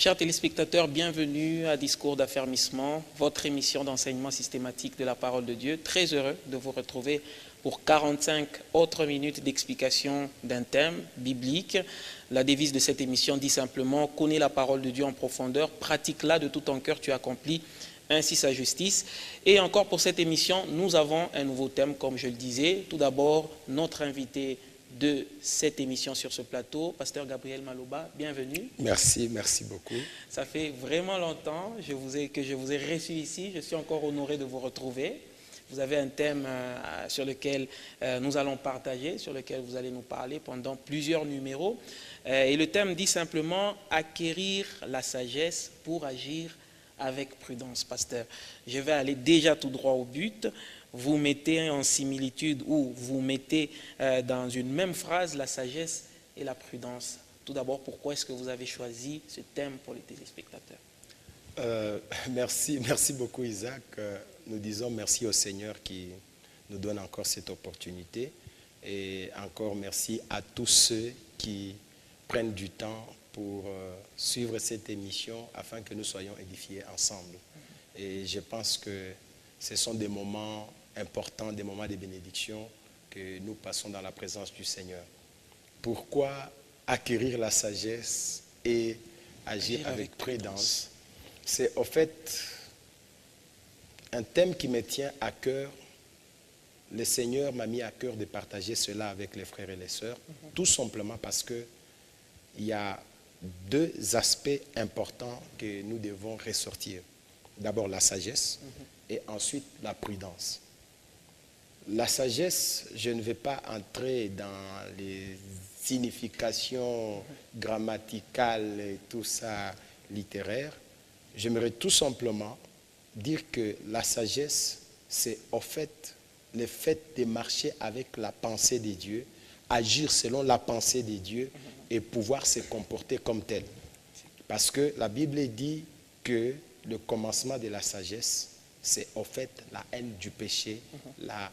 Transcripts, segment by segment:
Chers téléspectateurs, bienvenue à Discours d'affermissement, votre émission d'enseignement systématique de la parole de Dieu. Très heureux de vous retrouver pour 45 autres minutes d'explication d'un thème biblique. La devise de cette émission dit simplement « Connais la parole de Dieu en profondeur, pratique-la de tout ton cœur, tu accomplis ainsi sa justice ». Et encore pour cette émission, nous avons un nouveau thème, comme je le disais. Tout d'abord, notre invité de cette émission sur ce plateau, Pasteur Gabriel Maloba, bienvenue. Merci beaucoup. Ça fait vraiment longtemps que je vous ai reçu ici. Je suis encore honoré de vous retrouver. Vous avez un thème sur lequel nous allons partager, sur lequel vous allez nous parler pendant plusieurs numéros. Et le thème dit simplement « Acquérir la sagesse pour agir avec prudence ». Pasteur, je vais aller déjà tout droit au but. Vous mettez en similitude ou vous mettez dans une même phrase la sagesse et la prudence. Tout d'abord, pourquoi est-ce que vous avez choisi ce thème pour les téléspectateurs? Merci beaucoup Isaac. Nous disons merci au Seigneur qui nous donne encore cette opportunité. Et encore merci à tous ceux qui prennent du temps pour suivre cette émission afin que nous soyons édifiés ensemble. Et je pense que ce sont des moments importants, des moments de bénédiction que nous passons dans la présence du Seigneur. Pourquoi acquérir la sagesse et agir avec prudence? C'est au fait un thème qui me tient à cœur. Le Seigneur m'a mis à cœur de partager cela avec les frères et les sœurs, tout simplement parce que il y a deux aspects importants que nous devons ressortir. D'abord la sagesse et ensuite la prudence. La sagesse, je ne vais pas entrer dans les significations grammaticales et tout ça littéraire. J'aimerais tout simplement dire que la sagesse, c'est au fait le fait de marcher avec la pensée de Dieu, agir selon la pensée de Dieu et pouvoir se comporter comme tel. Parce que la Bible dit que le commencement de la sagesse, c'est au fait la haine du péché, la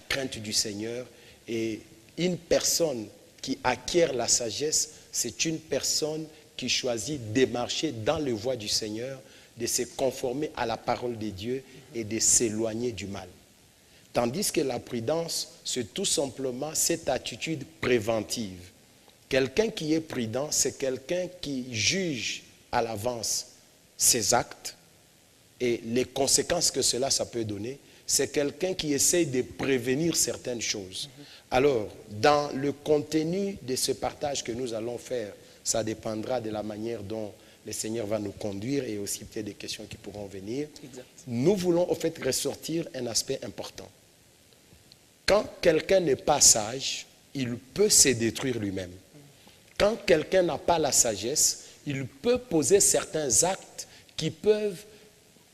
crainte du Seigneur. Et une personne qui acquiert la sagesse, c'est une personne qui choisit de marcher dans les voies du Seigneur, de se conformer à la parole de Dieu et de s'éloigner du mal. Tandis que la prudence, c'est tout simplement cette attitude préventive. Quelqu'un qui est prudent, c'est quelqu'un qui juge à l'avance ses actes et les conséquences que ça peut donner. C'est quelqu'un qui essaye de prévenir certaines choses. Alors, dans le contenu de ce partage que nous allons faire, ça dépendra de la manière dont le Seigneur va nous conduire et aussi peut-être des questions qui pourront venir. Exact. Nous voulons au fait ressortir un aspect important. Quand quelqu'un n'est pas sage, il peut se détruire lui-même. Quand quelqu'un n'a pas la sagesse, il peut poser certains actes qui peuvent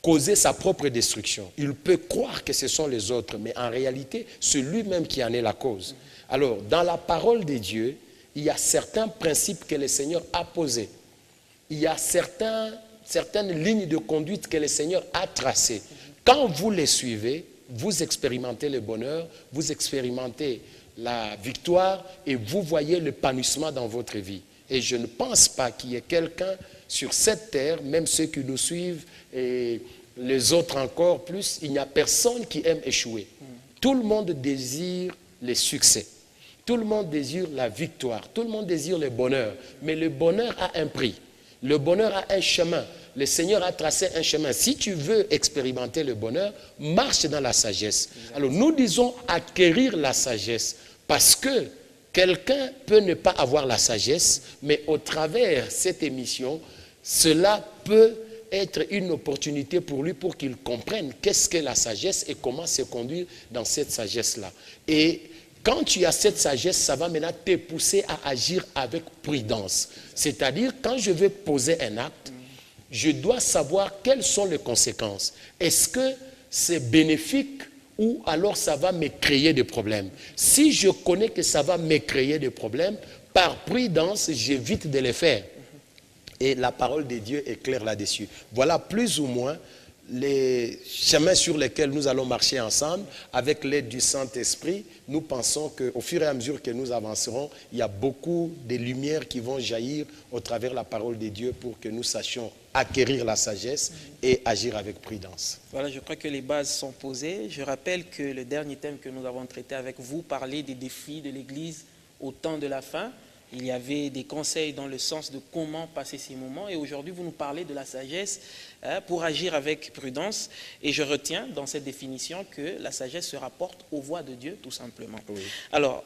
causer sa propre destruction. Il peut croire que ce sont les autres, mais en réalité, c'est lui-même qui en est la cause. Alors, dans la parole de Dieu, il y a certains principes que le Seigneur a posés. Il y a certaines lignes de conduite que le Seigneur a tracées. Quand vous les suivez, vous expérimentez le bonheur, vous expérimentez la victoire et vous voyez l'épanouissement dans votre vie. Et je ne pense pas qu'il y ait quelqu'un sur cette terre, même ceux qui nous suivent et les autres encore plus, il n'y a personne qui aime échouer. Tout le monde désire le succès. Tout le monde désire la victoire. Tout le monde désire le bonheur. Mais le bonheur a un prix. Le bonheur a un chemin. Le Seigneur a tracé un chemin. Si tu veux expérimenter le bonheur, marche dans la sagesse. Alors nous disons acquérir la sagesse parce que quelqu'un peut ne pas avoir la sagesse, mais au travers de cette émission, cela peut être une opportunité pour lui pour qu'il comprenne qu'est-ce que la sagesse et comment se conduire dans cette sagesse-là. Et quand tu as cette sagesse, ça va maintenant te pousser à agir avec prudence. C'est-à-dire, quand je vais poser un acte, je dois savoir quelles sont les conséquences. Est-ce que c'est bénéfique ou alors ça va me créer des problèmes? Si je connais que ça va me créer des problèmes, par prudence, j'évite de les faire. Et la parole de Dieu est claire là-dessus. Voilà plus ou moins les chemins sur lesquels nous allons marcher ensemble, avec l'aide du Saint-Esprit, nous pensons qu'au fur et à mesure que nous avancerons, il y a beaucoup de lumières qui vont jaillir au travers de la parole de Dieu pour que nous sachions acquérir la sagesse et agir avec prudence. Voilà, je crois que les bases sont posées. Je rappelle que le dernier thème que nous avons traité avec vous parlait des défis de l'Église au temps de la fin. Il y avait des conseils dans le sens de comment passer ces moments. Et aujourd'hui, vous nous parlez de la sagesse pour agir avec prudence. Et je retiens dans cette définition que la sagesse se rapporte aux voies de Dieu, tout simplement. Oui. Alors,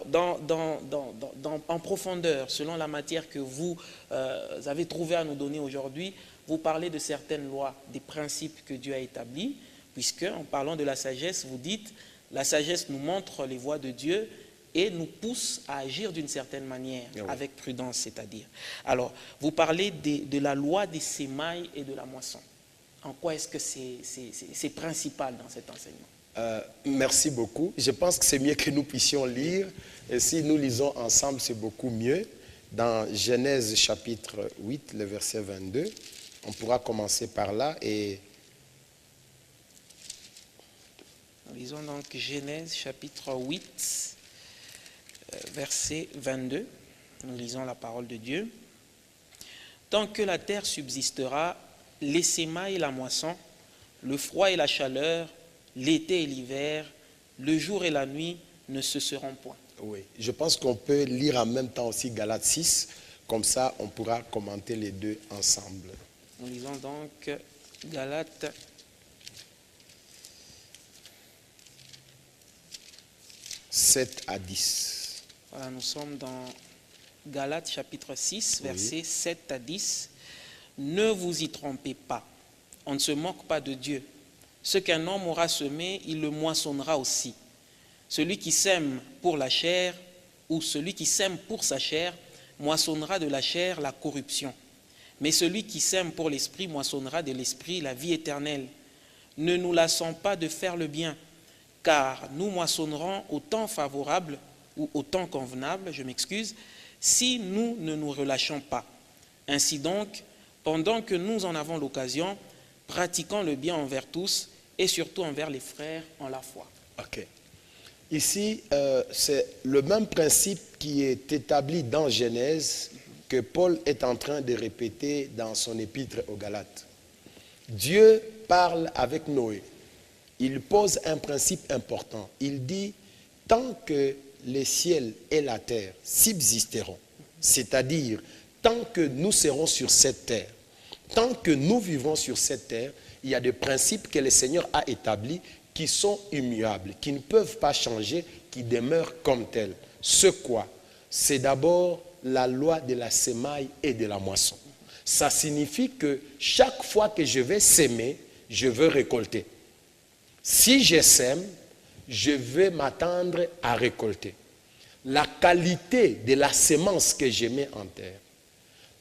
en profondeur, selon la matière que vous avez trouvé à nous donner aujourd'hui, vous parlez de certaines lois, des principes que Dieu a établis, puisque en parlant de la sagesse, vous dites, la sagesse nous montre les voies de Dieu et nous pousse à agir d'une certaine manière, oui, avec prudence, c'est-à-dire. Alors, vous parlez de la loi des semailles et de la moisson. En quoi est-ce que c'est principal dans cet enseignement? Merci beaucoup. Je pense que c'est mieux que nous puissions lire. Et si nous lisons ensemble, c'est beaucoup mieux. Dans Genèse chapitre 8, le verset 22, on pourra commencer par là. Et nous lisons donc Genèse chapitre 8, verset 22, nous lisons la parole de Dieu. Tant que la terre subsistera, les semailles et la moisson, le froid et la chaleur, l'été et l'hiver, le jour et la nuit ne cesseront point. Oui, je pense qu'on peut lire en même temps aussi Galates 6, comme ça on pourra commenter les deux ensemble. Nous lisons donc Galates 7 à 10. Voilà, nous sommes dans Galates chapitre 6, versets, oui, 7 à 10. Ne vous y trompez pas, on ne se moque pas de Dieu. Ce qu'un homme aura semé, il le moissonnera aussi. Celui qui sème pour la chair, ou celui qui sème pour sa chair, moissonnera de la chair la corruption. Mais celui qui sème pour l'esprit, moissonnera de l'esprit la vie éternelle. Ne nous lassons pas de faire le bien, car nous moissonnerons au temps favorable, ou au temps convenable, je m'excuse, si nous ne nous relâchons pas. Ainsi donc, pendant que nous en avons l'occasion, pratiquons le bien envers tous et surtout envers les frères en la foi. Ok. Ici, c'est le même principe qui est établi dans Genèse que Paul est en train de répéter dans son épître aux Galates. Dieu parle avec Noé. Il pose un principe important. Il dit, tant que les ciels et la terre subsisteront, c'est-à-dire tant que nous serons sur cette terre, tant que nous vivrons sur cette terre, il y a des principes que le Seigneur a établis qui sont immuables, qui ne peuvent pas changer, qui demeurent comme tels. Ce quoi? C'est d'abord la loi de la semaille et de la moisson. Ça signifie que chaque fois que je vais s'aimer, je veux récolter. Si je sème, je vais m'attendre à récolter. La qualité de la semence que je mets en terre,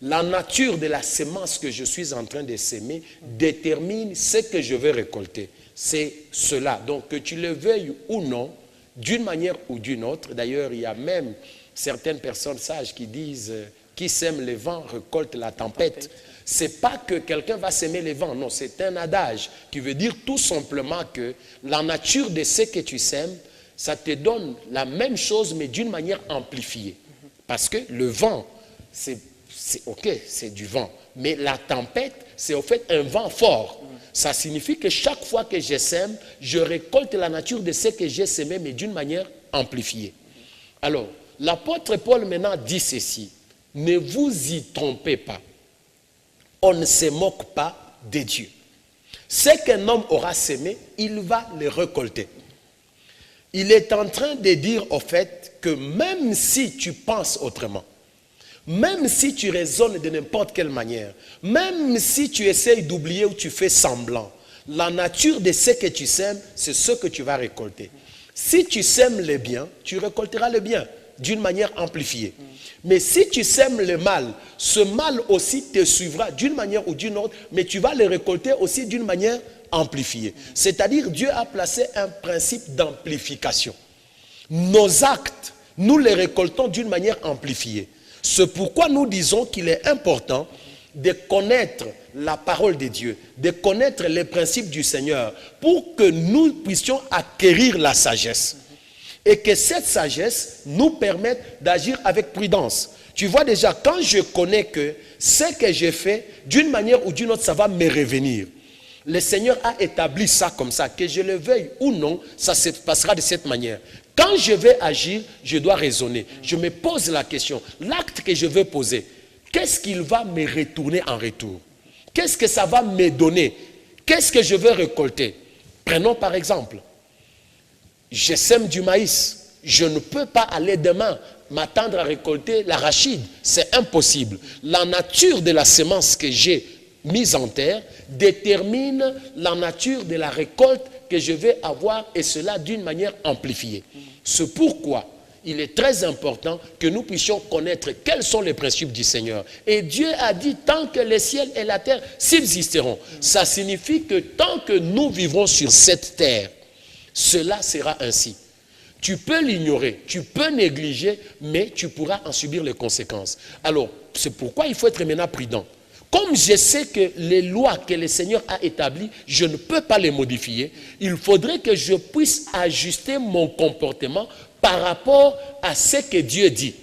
la nature de la semence que je suis en train de s'aimer détermine ce que je vais récolter. C'est cela. Donc que tu le veuilles ou non, d'une manière ou d'une autre, d'ailleurs il y a même certaines personnes sages qui disent qui sème le vent récolte la tempête. Ce n'est pas que quelqu'un va s'aimer le vent, non, c'est un adage qui veut dire tout simplement que la nature de ce que tu sèmes, ça te donne la même chose mais d'une manière amplifiée. Parce que le vent, c'est ok, c'est du vent, mais la tempête, c'est au fait un vent fort. Ça signifie que chaque fois que je sème, je récolte la nature de ce que j'ai semé mais d'une manière amplifiée. Alors, l'apôtre Paul maintenant dit ceci, ne vous y trompez pas. On ne se moque pas de Dieu. Ce qu'un homme aura semé, il va le récolter. Il est en train de dire au fait que même si tu penses autrement, même si tu raisonnes de n'importe quelle manière, même si tu essayes d'oublier ou tu fais semblant, la nature de ce que tu sèmes, c'est ce que tu vas récolter. Si tu sèmes le bien, tu récolteras le bien d'une manière amplifiée. Mais si tu sèmes le mal, ce mal aussi te suivra d'une manière ou d'une autre, mais tu vas le récolter aussi d'une manière amplifiée. C'est-à-dire, Dieu a placé un principe d'amplification. Nos actes, nous les récoltons d'une manière amplifiée. C'est pourquoi nous disons qu'il est important de connaître la parole de Dieu, de connaître les principes du Seigneur, pour que nous puissions acquérir la sagesse. Et que cette sagesse nous permette d'agir avec prudence. Tu vois déjà, quand je connais que ce que j'ai fait, d'une manière ou d'une autre, ça va me revenir. Le Seigneur a établi ça comme ça, que je le veuille ou non, ça se passera de cette manière. Quand je vais agir, je dois raisonner. Je me pose la question, l'acte que je veux poser, qu'est-ce qu'il va me retourner en retour? Qu'est-ce que ça va me donner? Qu'est-ce que je veux récolter? Prenons par exemple, je sème du maïs. Je ne peux pas aller demain m'attendre à récolter l'arachide. C'est impossible. La nature de la semence que j'ai mise en terre détermine la nature de la récolte que je vais avoir, et cela d'une manière amplifiée. C'est pourquoi il est très important que nous puissions connaître quels sont les principes du Seigneur. Et Dieu a dit, tant que les ciels et la terre subsisteront. Ça signifie que tant que nous vivrons sur cette terre, cela sera ainsi. Tu peux l'ignorer, tu peux négliger, mais tu pourras en subir les conséquences. Alors, c'est pourquoi il faut être maintenant prudent. Comme je sais que les lois que le Seigneur a établies, je ne peux pas les modifier, il faudrait que je puisse ajuster mon comportement par rapport à ce que Dieu dit.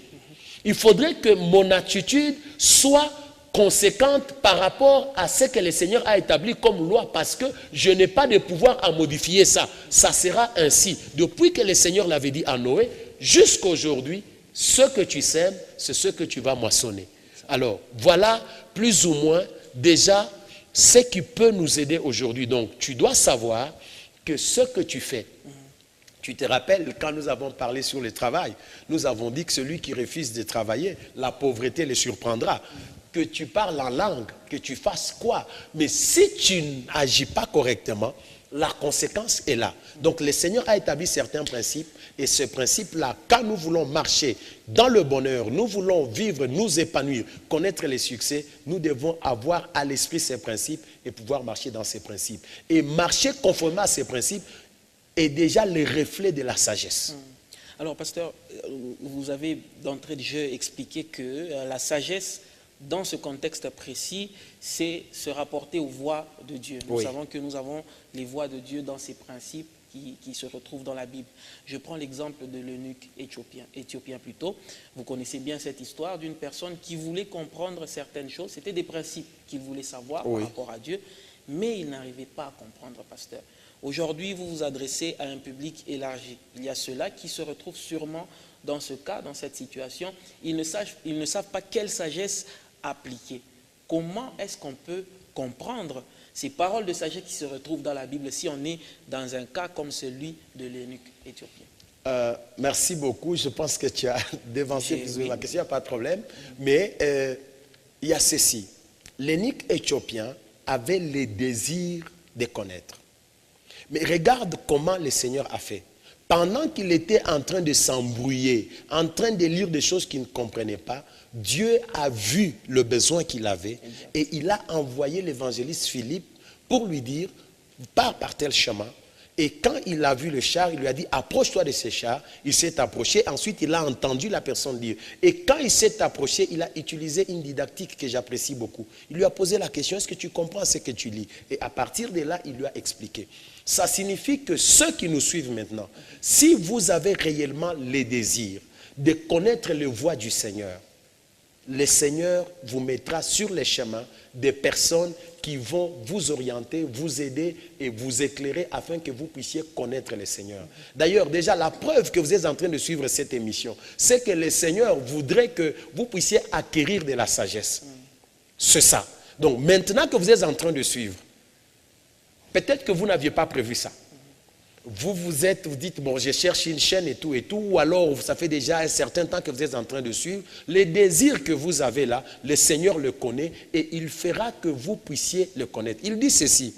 Il faudrait que mon attitude soit conséquente par rapport à ce que le Seigneur a établi comme loi, parce que je n'ai pas de pouvoir à modifier ça. Ça sera ainsi. Depuis que le Seigneur l'avait dit à Noé, jusqu'à aujourd'hui, ce que tu sèmes, c'est ce que tu vas moissonner. Alors, voilà plus ou moins déjà ce qui peut nous aider aujourd'hui. Donc, tu dois savoir que ce que tu fais, tu te rappelles, quand nous avons parlé sur le travail, nous avons dit que celui qui refuse de travailler, la pauvreté le surprendra. Que tu parles en langue, que tu fasses quoi. Mais si tu n'agis pas correctement, la conséquence est là. Donc le Seigneur a établi certains principes, et ce principe-là, quand nous voulons marcher dans le bonheur, nous voulons vivre, nous épanouir, connaître les succès, nous devons avoir à l'esprit ces principes et pouvoir marcher dans ces principes. Et marcher conformément à ces principes est déjà le reflet de la sagesse. Alors, pasteur, vous avez d'entrée de jeu expliqué que la sagesse, dans ce contexte précis, c'est se rapporter aux voies de Dieu. Nous savons que nous avons les voies de Dieu dans ces principes qui se retrouvent dans la Bible. Je prends l'exemple de l'eunuque éthiopien plutôt. Vous connaissez bien cette histoire d'une personne qui voulait comprendre certaines choses. C'était des principes qu'il voulait savoir par rapport à Dieu, mais il n'arrivait pas à comprendre, pasteur. Aujourd'hui, vous vous adressez à un public élargi. Il y a ceux-là qui se retrouvent sûrement dans ce cas, dans cette situation. Ils ne savent pas quelle sagesse appliquer. Comment est-ce qu'on peut comprendre ces paroles de sagesse qui se retrouvent dans la Bible si on est dans un cas comme celui de l'eunuque éthiopien? Merci beaucoup. Je pense que tu as devancé plus ou moins la question, il n'y a pas de problème. Mais il y a ceci. L'eunuque éthiopien avait le désir de connaître. Mais regarde comment le Seigneur a fait. Pendant qu'il était en train de s'embrouiller, en train de lire des choses qu'il ne comprenait pas, Dieu a vu le besoin qu'il avait et il a envoyé l'évangéliste Philippe pour lui dire, pars par tel chemin. Et quand il a vu le char, il lui a dit, approche-toi de ce char. Il s'est approché, ensuite il a entendu la personne lire. Et quand il s'est approché, il a utilisé une didactique que j'apprécie beaucoup. Il lui a posé la question, est-ce que tu comprends ce que tu lis? Et à partir de là, il lui a expliqué. Ça signifie que ceux qui nous suivent maintenant, si vous avez réellement le désir de connaître les voies du Seigneur, le Seigneur vous mettra sur les chemins des personnes qui vont vous orienter, vous aider et vous éclairer afin que vous puissiez connaître le Seigneur. D'ailleurs, déjà, la preuve que vous êtes en train de suivre cette émission, c'est que le Seigneur voudrait que vous puissiez acquérir de la sagesse. C'est ça. Donc, maintenant que vous êtes en train de suivre, peut-être que vous n'aviez pas prévu ça. Vous dites, bon, je cherche une chaîne et tout, ou alors ça fait déjà un certain temps que vous êtes en train de suivre. Les désirs que vous avez là, le Seigneur le connaît et il fera que vous puissiez le connaître. Il dit ceci,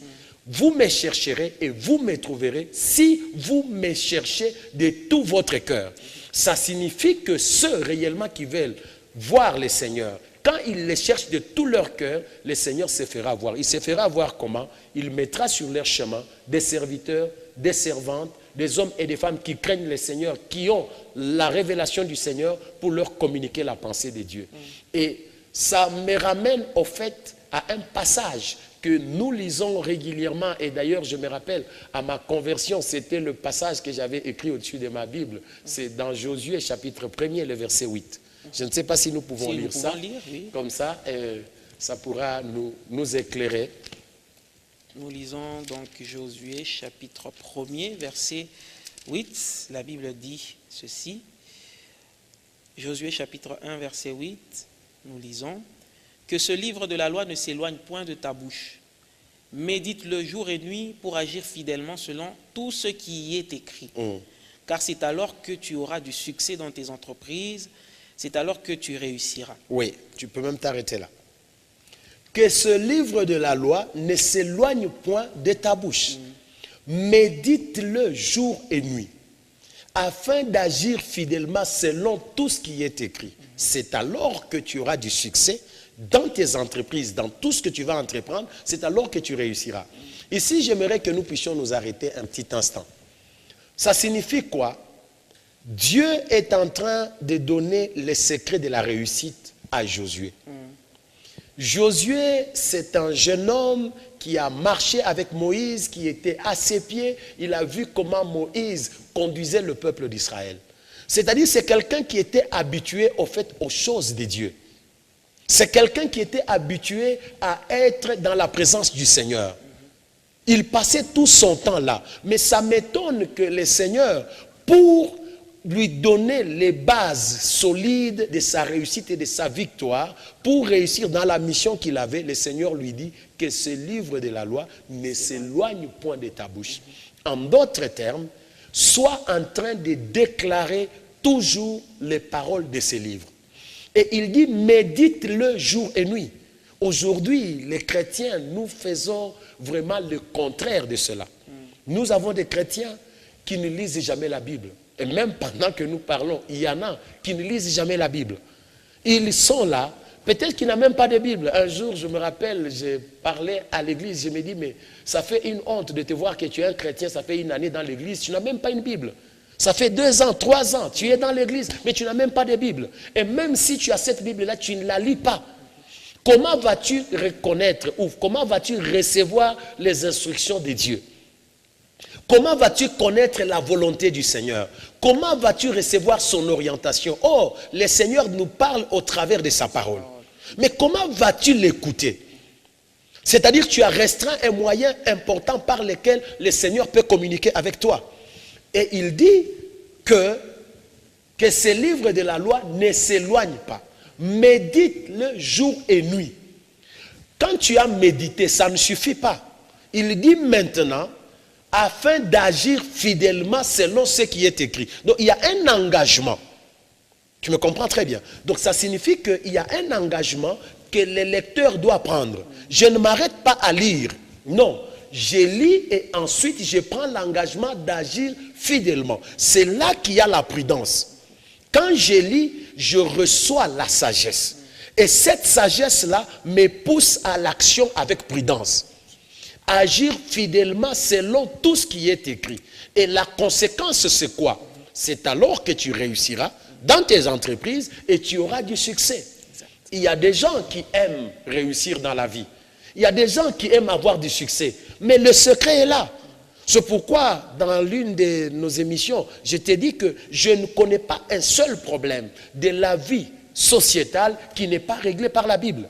vous me chercherez et vous me trouverez si vous me cherchez de tout votre cœur. Ça signifie que ceux réellement qui veulent voir le Seigneur, quand ils les cherchent de tout leur cœur, le Seigneur se fera voir. Il se fera voir comment? Il mettra sur leur chemin des serviteurs, des servantes, des hommes et des femmes qui craignent le Seigneur, qui ont la révélation du Seigneur pour leur communiquer la pensée de Dieu. Et ça me ramène au fait à un passage que nous lisons régulièrement. Et d'ailleurs, je me rappelle, à ma conversion, c'était le passage que j'avais écrit au-dessus de ma Bible. C'est dans Josué, chapitre 1er, le verset 8. Je ne sais pas si nous pouvons lire ça. Oui. Comme ça, ça pourra nous éclairer. Nous lisons donc Josué, chapitre 1er, verset 8. La Bible dit ceci. Josué, chapitre 1, verset 8. Nous lisons. Que ce livre de la loi ne s'éloigne point de ta bouche. Médite-le jour et nuit pour agir fidèlement selon tout ce qui y est écrit. Car c'est alors que tu auras du succès dans tes entreprises, c'est alors que tu réussiras. Oui, tu peux même t'arrêter là. Que ce livre de la loi ne s'éloigne point de ta bouche. Médite-le jour et nuit, afin d'agir fidèlement selon tout ce qui est écrit. C'est alors que tu auras du succès dans tes entreprises, dans tout ce que tu vas entreprendre, c'est alors que tu réussiras. Ici, j'aimerais que nous puissions nous arrêter un petit instant. Ça signifie quoi? Dieu est en train de donner les secrets de la réussite à Josué. Josué, c'est un jeune homme qui a marché avec Moïse, qui était à ses pieds. Il a vu comment Moïse conduisait le peuple d'Israël. C'est-à-dire, c'est quelqu'un qui était habitué au fait aux choses de Dieu. C'est quelqu'un qui était habitué à être dans la présence du Seigneur. Il passait tout son temps là. Mais ça m'étonne que le Seigneur, pour lui donner les bases solides de sa réussite et de sa victoire, pour réussir dans la mission qu'il avait, le Seigneur lui dit que ce livre de la loi ne s'éloigne point de ta bouche. En d'autres termes, sois en train de déclarer toujours les paroles de ce livre. Et il dit, médite-le jour et nuit. Aujourd'hui, les chrétiens, nous faisons vraiment le contraire de cela. Nous avons des chrétiens qui ne lisent jamais la Bible. Et même pendant que nous parlons, il y en a qui ne lisent jamais la Bible. Ils sont là, peut-être qu'ils n'ont même pas de Bible. Un jour, je me rappelle, je parlais à l'église, je me dis, mais ça fait une honte de te voir que tu es un chrétien, ça fait une année dans l'église, tu n'as même pas une Bible. Ça fait 2 ans, 3 ans, tu es dans l'église, mais tu n'as même pas de Bible. Et même si tu as cette Bible-là, tu ne la lis pas. Comment vas-tu reconnaître ou comment vas-tu recevoir les instructions de Dieu? Comment vas-tu connaître la volonté du Seigneur? Comment vas-tu recevoir son orientation? Oh, le Seigneur nous parle au travers de sa parole. Mais comment vas-tu l'écouter? C'est-à-dire que tu as restreint un moyen important par lequel le Seigneur peut communiquer avec toi. Et il dit que ce livre de la loi ne s'éloigne pas. Médite-le jour et nuit. Quand tu as médité, ça ne suffit pas. Il dit maintenant, afin d'agir fidèlement selon ce qui est écrit. Donc il y a un engagement. Tu me comprends très bien. Donc ça signifie qu'il y a un engagement que le lecteur doit prendre. Je ne m'arrête pas à lire. Non. Je lis et ensuite je prends l'engagement d'agir fidèlement. C'est là qu'il y a la prudence. Quand je lis, je reçois la sagesse. Et cette sagesse-là me pousse à l'action avec prudence. Agir fidèlement selon tout ce qui est écrit. Et la conséquence, c'est quoi? C'est alors que tu réussiras dans tes entreprises et tu auras du succès. Il y a des gens qui aiment réussir dans la vie. Il y a des gens qui aiment avoir du succès. Mais le secret est là. C'est pourquoi, dans l'une de nos émissions, je t'ai dit que je ne connais pas un seul problème de la vie sociétale qui n'est pas réglé par la Bible.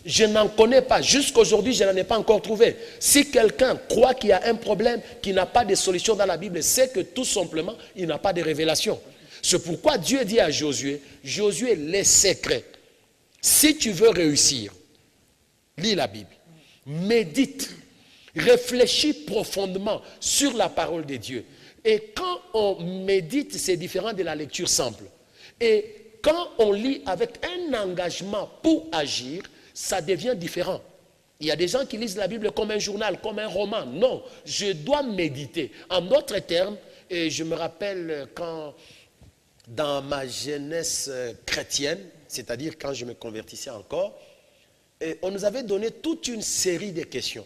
Je n'en connais pas. Jusqu'à aujourd'hui, je n'en ai pas encore trouvé. Si quelqu'un croit qu'il y a un problème qui n'a pas de solution dans la Bible, c'est que tout simplement, il n'a pas de révélation. C'est pourquoi Dieu dit à Josué, Josué, les secrets. Si tu veux réussir, lis la Bible, médite, réfléchis profondément sur la parole de Dieu. Et quand on médite, c'est différent de la lecture simple. Et quand on lit avec un engagement pour agir, ça devient différent. Il y a des gens qui lisent la Bible comme un journal, comme un roman. Non, je dois méditer. En d'autres termes, et je me rappelle quand, dans ma jeunesse chrétienne, c'est-à-dire quand je me convertissais encore, on nous avait donné toute une série de questions.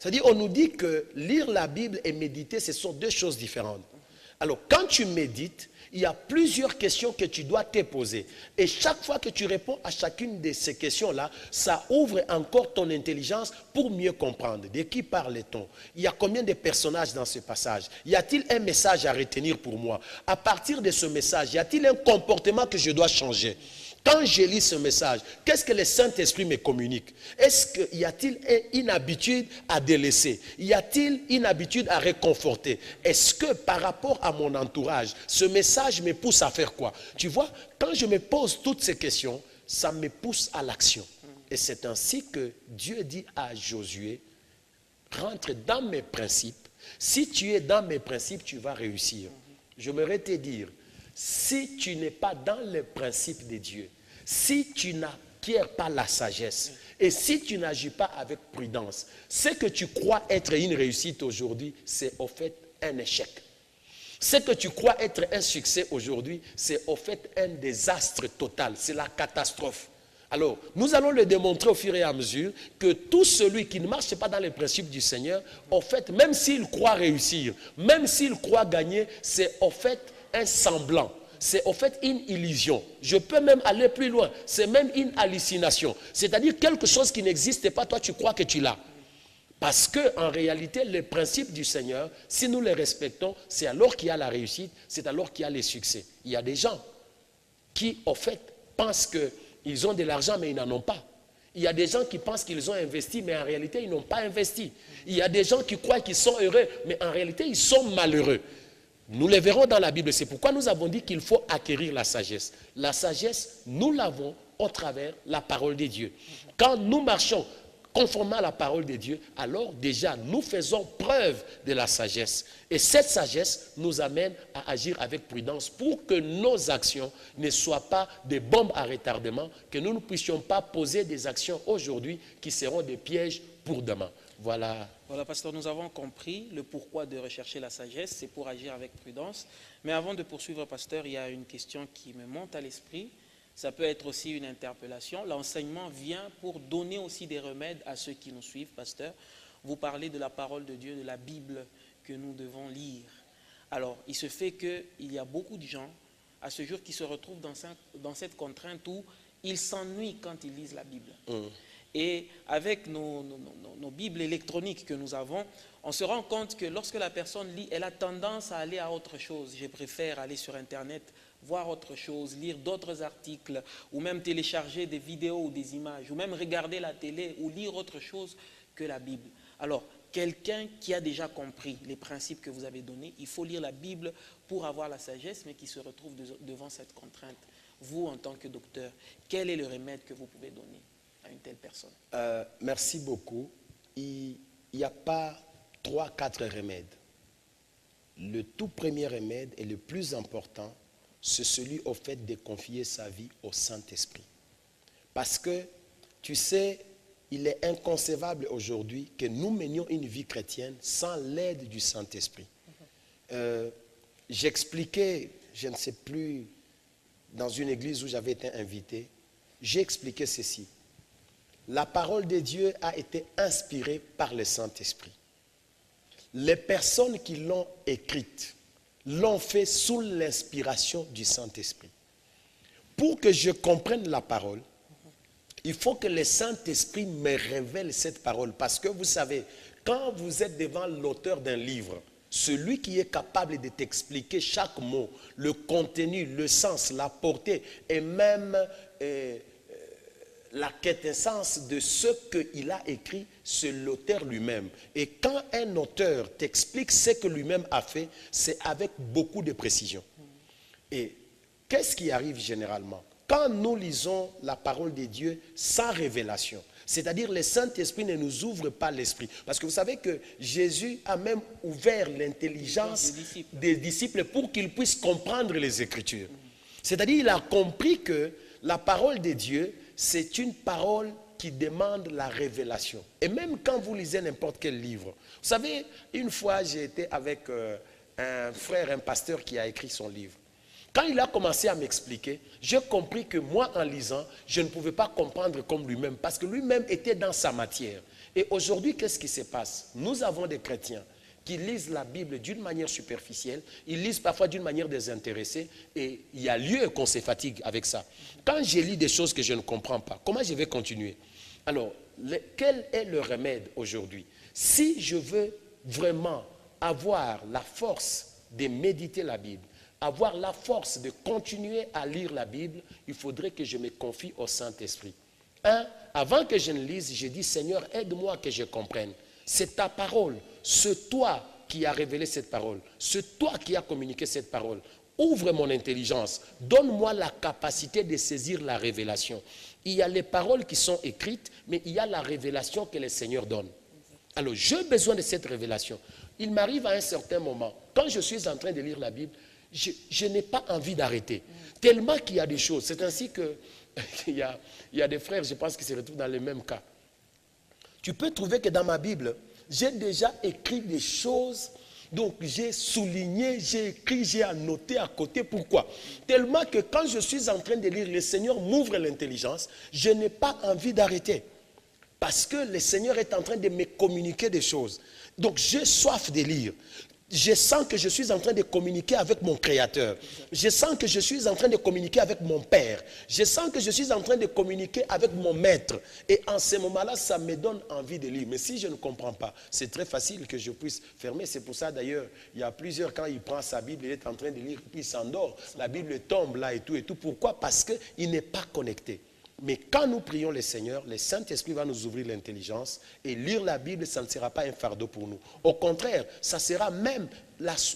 C'est-à-dire, on nous dit que lire la Bible et méditer, ce sont deux choses différentes. Alors, quand tu médites, il y a plusieurs questions que tu dois te poser. Et chaque fois que tu réponds à chacune de ces questions-là, ça ouvre encore ton intelligence pour mieux comprendre. De qui parle-t-on? Il y a combien de personnages dans ce passage? Y a-t-il un message à retenir pour moi? À partir de ce message, y a-t-il un comportement que je dois changer? Quand je lis ce message, qu'est-ce que le Saint-Esprit me communique? Y a-t-il une habitude à délaisser? Y a-t-il une habitude à réconforter? Est-ce que par rapport à mon entourage, ce message me pousse à faire quoi? Tu vois, quand je me pose toutes ces questions, ça me pousse à l'action. Et c'est ainsi que Dieu dit à Josué, rentre dans mes principes. Si tu es dans mes principes, tu vas réussir. Je m'aimerais te dire, si tu n'es pas dans les principes de Dieu, si tu n'acquiers pas la sagesse et si tu n'agis pas avec prudence, ce que tu crois être une réussite aujourd'hui, c'est au fait un échec. Ce que tu crois être un succès aujourd'hui, c'est au fait un désastre total, c'est la catastrophe. Alors, nous allons le démontrer au fur et à mesure que tout celui qui ne marche pas dans les principes du Seigneur, au fait, même s'il croit réussir, même s'il croit gagner, c'est au fait un semblant. C'est au fait une illusion. Je peux même aller plus loin. C'est même une hallucination. C'est-à-dire quelque chose qui n'existe pas, toi tu crois que tu l'as. Parce qu'en réalité, les principes du Seigneur, si nous les respectons, c'est alors qu'il y a la réussite, c'est alors qu'il y a les succès. Il y a des gens qui, au fait, pensent qu'ils ont de l'argent, mais ils n'en ont pas. Il y a des gens qui pensent qu'ils ont investi, mais en réalité, ils n'ont pas investi. Il y a des gens qui croient qu'ils sont heureux, mais en réalité, ils sont malheureux. Nous les verrons dans la Bible. C'est pourquoi nous avons dit qu'il faut acquérir la sagesse. La sagesse, nous l'avons au travers de la parole de Dieu. Quand nous marchons conformément à la parole de Dieu, alors déjà nous faisons preuve de la sagesse. Et cette sagesse nous amène à agir avec prudence pour que nos actions ne soient pas des bombes à retardement, que nous ne puissions pas poser des actions aujourd'hui qui seront des pièges pour demain. Voilà. Voilà, pasteur, nous avons compris le pourquoi de rechercher la sagesse, c'est pour agir avec prudence. Mais avant de poursuivre, pasteur, il y a une question qui me monte à l'esprit. Ça peut être aussi une interpellation. L'enseignement vient pour donner aussi des remèdes à ceux qui nous suivent, pasteur. Vous parlez de la parole de Dieu, de la Bible que nous devons lire. Alors, il se fait qu'il y a beaucoup de gens, à ce jour, qui se retrouvent dans cette contrainte où ils s'ennuient quand ils lisent la Bible. Et avec nos Bibles électroniques que nous avons, on se rend compte que lorsque la personne lit, elle a tendance à aller à autre chose. Je préfère aller sur Internet, voir autre chose, lire d'autres articles, ou même télécharger des vidéos ou des images, ou même regarder la télé, ou lire autre chose que la Bible. Alors, quelqu'un qui a déjà compris les principes que vous avez donnés, il faut lire la Bible pour avoir la sagesse, mais qui se retrouve devant cette contrainte. Vous, en tant que docteur, quel est le remède que vous pouvez donner à une telle personne? Merci beaucoup. Il n'y a pas 3-4 remèdes. Le tout premier remède et le plus important, c'est celui au fait de confier sa vie au Saint-Esprit. Parce que, tu sais, il est inconcevable aujourd'hui que nous menions une vie chrétienne sans l'aide du Saint-Esprit. J'expliquais, je ne sais plus, dans une église où j'avais été invité, j'ai expliqué ceci. La parole de Dieu a été inspirée par le Saint-Esprit. Les personnes qui l'ont écrite l'ont fait sous l'inspiration du Saint-Esprit. Pour que je comprenne la parole, il faut que le Saint-Esprit me révèle cette parole. Parce que vous savez, quand vous êtes devant l'auteur d'un livre, celui qui est capable de t'expliquer chaque mot, le contenu, le sens, la portée et même la quintessence de ce qu'il a écrit, c'est l'auteur lui-même. Et quand un auteur t'explique ce que lui-même a fait, c'est avec beaucoup de précision. Et qu'est-ce qui arrive généralement? Quand nous lisons la parole de Dieu sans révélation, c'est-à-dire le Saint-Esprit ne nous ouvre pas l'esprit. Parce que vous savez que Jésus a même ouvert l'intelligence des disciples pour qu'ils puissent comprendre les Écritures. C'est-à-dire qu'il a compris que la parole de Dieu, c'est une parole qui demande la révélation. Et même quand vous lisez n'importe quel livre. Vous savez, une fois j'ai été avec un frère, un pasteur qui a écrit son livre. Quand il a commencé à m'expliquer, j'ai compris que moi, en lisant, je ne pouvais pas comprendre comme lui-même, parce que lui-même était dans sa matière. Et aujourd'hui, qu'est-ce qui se passe? Nous avons des chrétiens qui lisent la Bible d'une manière superficielle, ils lisent parfois d'une manière désintéressée, et il y a lieu qu'on se fatigue avec ça. Quand je lis des choses que je ne comprends pas, comment je vais continuer? Alors, quel est le remède aujourd'hui? Si je veux vraiment avoir la force de méditer la Bible, avoir la force de continuer à lire la Bible, il faudrait que je me confie au Saint-Esprit. Avant que je ne lise, je dis, Seigneur, aide-moi que je comprenne. C'est ta parole, c'est toi qui as révélé cette parole, c'est toi qui as communiqué cette parole. Ouvre mon intelligence, donne-moi la capacité de saisir la révélation. Il y a les paroles qui sont écrites, mais il y a la révélation que le Seigneur donne. Alors, j'ai besoin de cette révélation. Il m'arrive à un certain moment, quand je suis en train de lire la Bible, je n'ai pas envie d'arrêter. Tellement qu'il y a des choses. C'est ainsi que il y a des frères, je pense, qui se retrouvent dans les mêmes cas. Tu peux trouver que dans ma Bible, j'ai déjà écrit des choses, donc j'ai souligné, j'ai écrit, j'ai annoté à côté. Pourquoi? Tellement que quand je suis en train de lire, le Seigneur m'ouvre l'intelligence, je n'ai pas envie d'arrêter. Parce que le Seigneur est en train de me communiquer des choses. Donc j'ai soif de lire. Je sens que je suis en train de communiquer avec mon Créateur. Je sens que je suis en train de communiquer avec mon Père. Je sens que je suis en train de communiquer avec mon Maître. Et en ce moment-là, ça me donne envie de lire. Mais si je ne comprends pas, c'est très facile que je puisse fermer. C'est pour ça d'ailleurs, il y a plusieurs, quand il prend sa Bible, il est en train de lire, puis il s'endort. La Bible tombe là et tout et tout. Pourquoi? Parce qu'il n'est pas connecté. Mais quand nous prions le Seigneur, le Saint-Esprit va nous ouvrir l'intelligence et lire la Bible, ça ne sera pas un fardeau pour nous. Au contraire, ça sera même,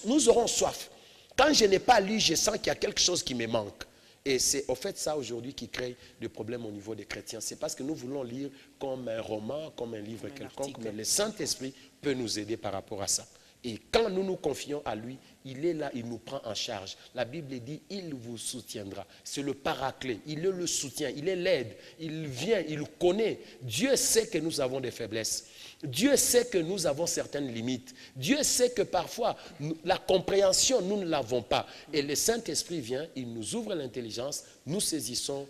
nous aurons soif. Quand je n'ai pas lu, je sens qu'il y a quelque chose qui me manque. Et c'est au fait ça aujourd'hui qui crée des problèmes au niveau des chrétiens. C'est parce que nous voulons lire comme un roman, comme un livre quelconque, mais le Saint-Esprit peut nous aider par rapport à ça. Et quand nous nous confions à lui, il est là, il nous prend en charge. La Bible dit, il vous soutiendra. C'est le paraclet, il est le soutien, il est l'aide, il vient, il connaît. Dieu sait que nous avons des faiblesses. Dieu sait que nous avons certaines limites. Dieu sait que parfois, la compréhension, nous ne l'avons pas. Et le Saint-Esprit vient, il nous ouvre l'intelligence, nous saisissons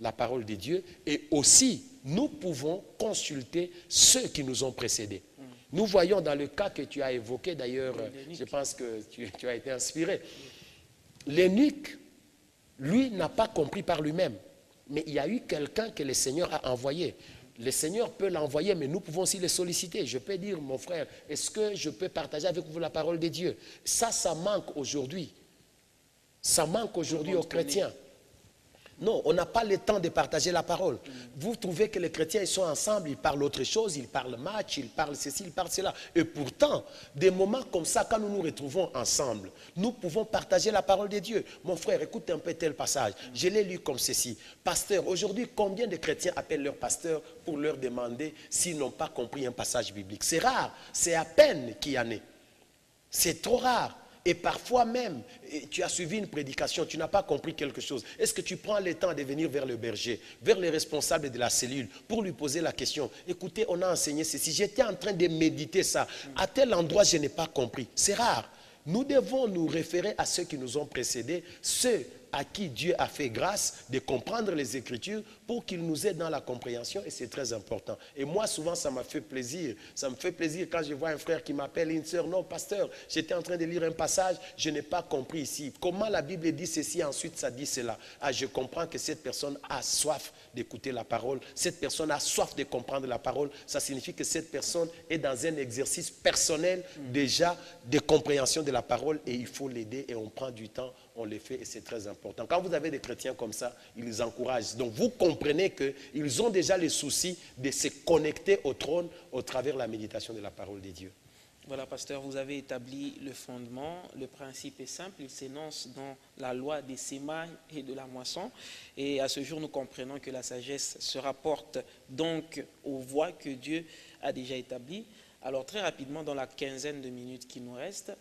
la parole de Dieu. Et aussi, nous pouvons consulter ceux qui nous ont précédés. Nous voyons dans le cas que tu as évoqué, d'ailleurs, je pense que tu as été inspiré. L'eunuque, lui, n'a pas compris par lui-même. Mais il y a eu quelqu'un que le Seigneur a envoyé. Le Seigneur peut l'envoyer, mais nous pouvons aussi le solliciter. Je peux dire, mon frère, est-ce que je peux partager avec vous la parole de Dieu? Ça manque aujourd'hui. Ça manque aujourd'hui aux chrétiens. Non, on n'a pas le temps de partager la parole. Vous trouvez que les chrétiens, ils sont ensemble, ils parlent autre chose, ils parlent match, ils parlent ceci, ils parlent cela. Et pourtant, des moments comme ça, quand nous nous retrouvons ensemble, nous pouvons partager la parole de Dieu. Mon frère, écoute un peu tel passage. Je l'ai lu comme ceci. Pasteur, aujourd'hui, combien de chrétiens appellent leur pasteur pour leur demander s'ils n'ont pas compris un passage biblique? C'est rare, c'est à peine qu'il y en ait. C'est trop rare. Et parfois même, tu as suivi une prédication, tu n'as pas compris quelque chose. Est-ce que tu prends le temps de venir vers le berger, vers les responsables de la cellule, pour lui poser la question? Écoutez, on a enseigné ceci. J'étais en train de méditer ça. À tel endroit, je n'ai pas compris. C'est rare. Nous devons nous référer à ceux qui nous ont précédés, ceux à qui Dieu a fait grâce de comprendre les Écritures pour qu'ils nous aident dans la compréhension, et c'est très important. Et moi, souvent, ça m'a fait plaisir. Ça me fait plaisir quand je vois un frère qui m'appelle, une sœur, non, pasteur, j'étais en train de lire un passage, je n'ai pas compris ici. Comment la Bible dit ceci, ensuite ça dit cela? Ah, je comprends que cette personne a soif d'écouter la parole, cette personne a soif de comprendre la parole. Ça signifie que cette personne est dans un exercice personnel déjà de compréhension de la parole, et il faut l'aider, et on prend du temps, on le fait, et c'est très important. Quand vous avez des chrétiens comme ça, ils les encouragent. Donc vous comprenez qu'ils ont déjà le souci de se connecter au trône au travers de la méditation de la parole de Dieu. Voilà, pasteur, vous avez établi le fondement. Le principe est simple, il s'énonce dans la loi des semailles et de la moisson. Et à ce jour, nous comprenons que la sagesse se rapporte donc aux voies que Dieu a déjà établies. Alors très rapidement, dans la quinzaine de minutes qui nous restent,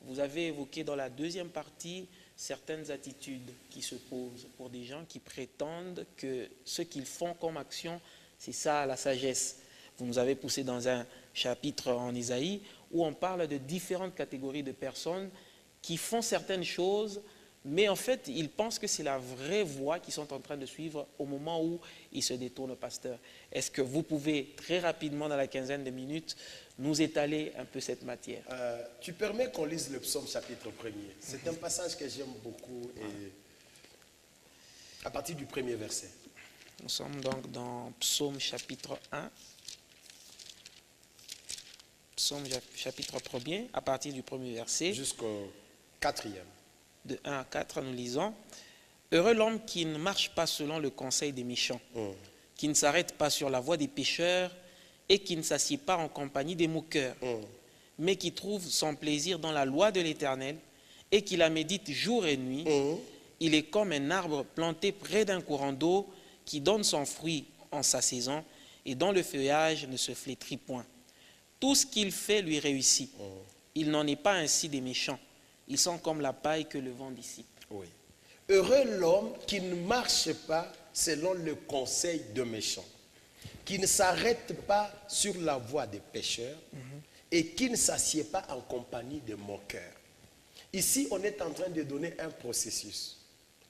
vous avez évoqué dans la deuxième partie certaines attitudes qui se posent pour des gens qui prétendent que ce qu'ils font comme action, c'est ça la sagesse. Vous nous avez poussé dans un chapitre en Isaïe où on parle de différentes catégories de personnes qui font certaines choses Mais en fait, ils pensent que c'est la vraie voie qu'ils sont en train de suivre au moment où ils se détournent, pasteur. Est-ce que vous pouvez très rapidement, dans la quinzaine de minutes, nous étaler un peu cette matière? Tu permets qu'on lise le psaume chapitre 1er. C'est un passage que j'aime beaucoup et à partir du premier verset. Nous sommes donc dans Psaume chapitre 1. Psaume chapitre 1er, à partir du premier verset. Jusqu'au 4e. De 1 à 4, nous lisons. Heureux l'homme qui ne marche pas selon le conseil des méchants, qui ne s'arrête pas sur la voie des pécheurs et qui ne s'assied pas en compagnie des moqueurs, mais qui trouve son plaisir dans la loi de l'Éternel et qui la médite jour et nuit. Il est comme un arbre planté près d'un courant d'eau qui donne son fruit en sa saison et dont le feuillage ne se flétrit point. Tout ce qu'il fait lui réussit. Il n'en est pas ainsi des méchants. Ils sont comme la paille que le vent dissipe. Oui. Heureux l'homme qui ne marche pas selon le conseil de méchants, qui ne s'arrête pas sur la voie des pécheurs et qui ne s'assied pas en compagnie de moqueurs. Ici, on est en train de donner un processus.